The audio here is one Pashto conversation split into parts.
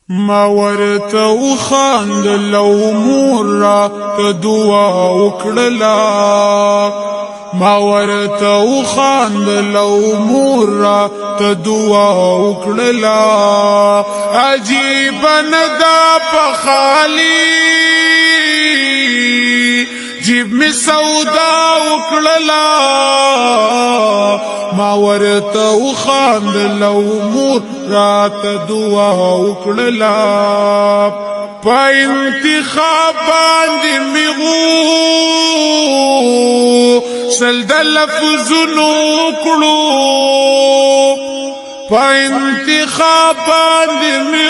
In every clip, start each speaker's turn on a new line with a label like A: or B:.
A: ما ورته وخاندل او مور راته دعا وکړله ما ورته وخاندل او مور راته دعا وکړله عجیب نه دا په خالي جیب می سودا وکړله ما ورته وخاندل او مور راته دعا وکړله په انتخاب باندې مې سل د لفظونو وکړو په انتخاب باندې مې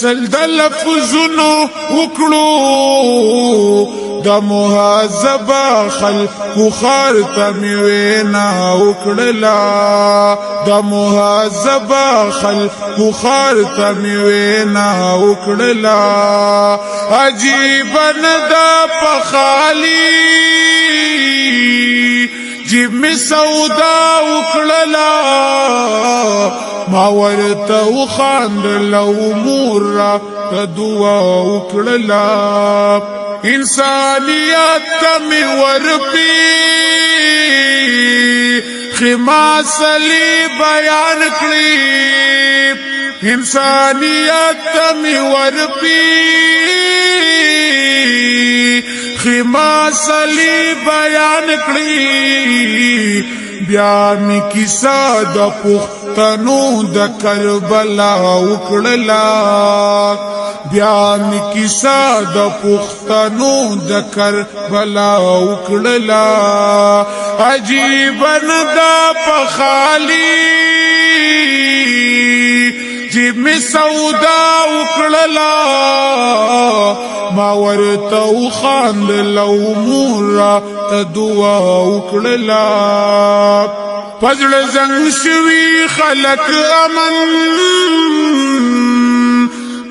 A: سل د لفظونو وکړو دا مهذبه خلقو خار ته مې وینا وکړله دا مهذبه خلقو خار ته مې وینا وکړله عجیب نه دا په خالي جیب می سودا وکړله ما ورته وخاندل او مور راته دعا وکړله انسانیت ته مې ورپی ما سلی بیان کړي انسانیت ته مې ورپی ما سلی بیان کړي بیا می کیسه د پښتنو د کربلا وکړله بیا می کیسه د پښتنو د کربلا وکړله عجیب نه دا په خالي جیب می سودا وکړله ما ورته وخاندل او مور راته دعا وکړله پزړه زنګ شوي خلک امن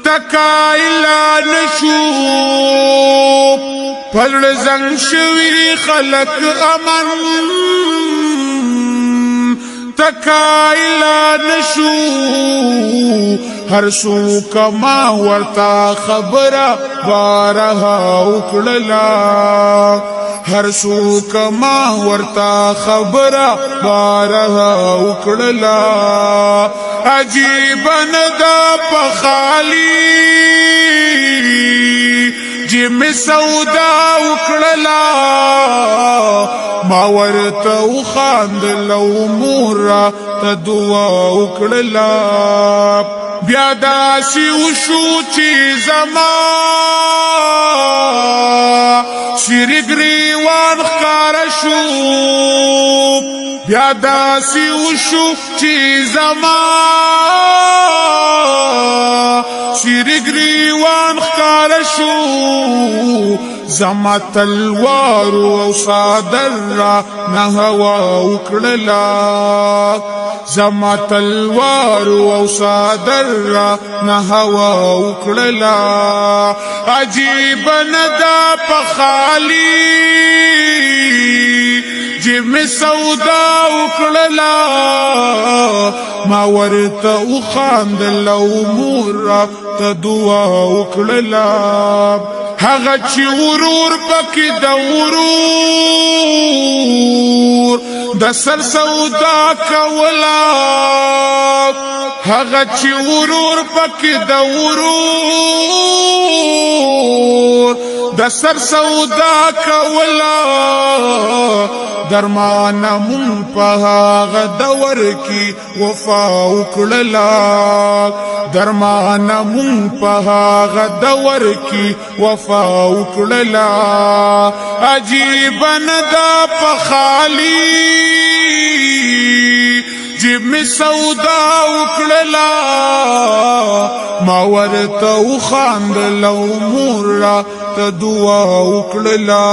A: تکایلا نشو پزړه زنګ شوي خلک امن تکایلا نشو هر سو کما ورتا خبره بارها وکړله هر سو کما ورتا خبره بارها وکړله عجیب نه دا په خالي جیب می سودا وکړله ما ورته وخاندل او مور راته دعا وکړله بیا داسې وشو چې زما شیرې ګریوان ښکاره شو بیا داسې وشو چې زما شیرې ګریوان ښکاره شو زما تلوار او صادر را نه هوا وکړله زما تلوار او صادر را نه هوا وکړله عجیب نه دا په خالي جیب می سودا وکړله ما ورته وخاندل او مور راته دعا وکړله هغه چې ورور پکې د ورور د سر سودا کولا هغه چې ورور پکې د ورور د سر سودا کولا درمانه مون په هغه دور کې وفا وکړله درمانه مون په هغه دور کې وفا وکړله عجیب نه دا په خالي جیب می سودا وکړله ما ورته وخاندل او مور راته دعا وکړله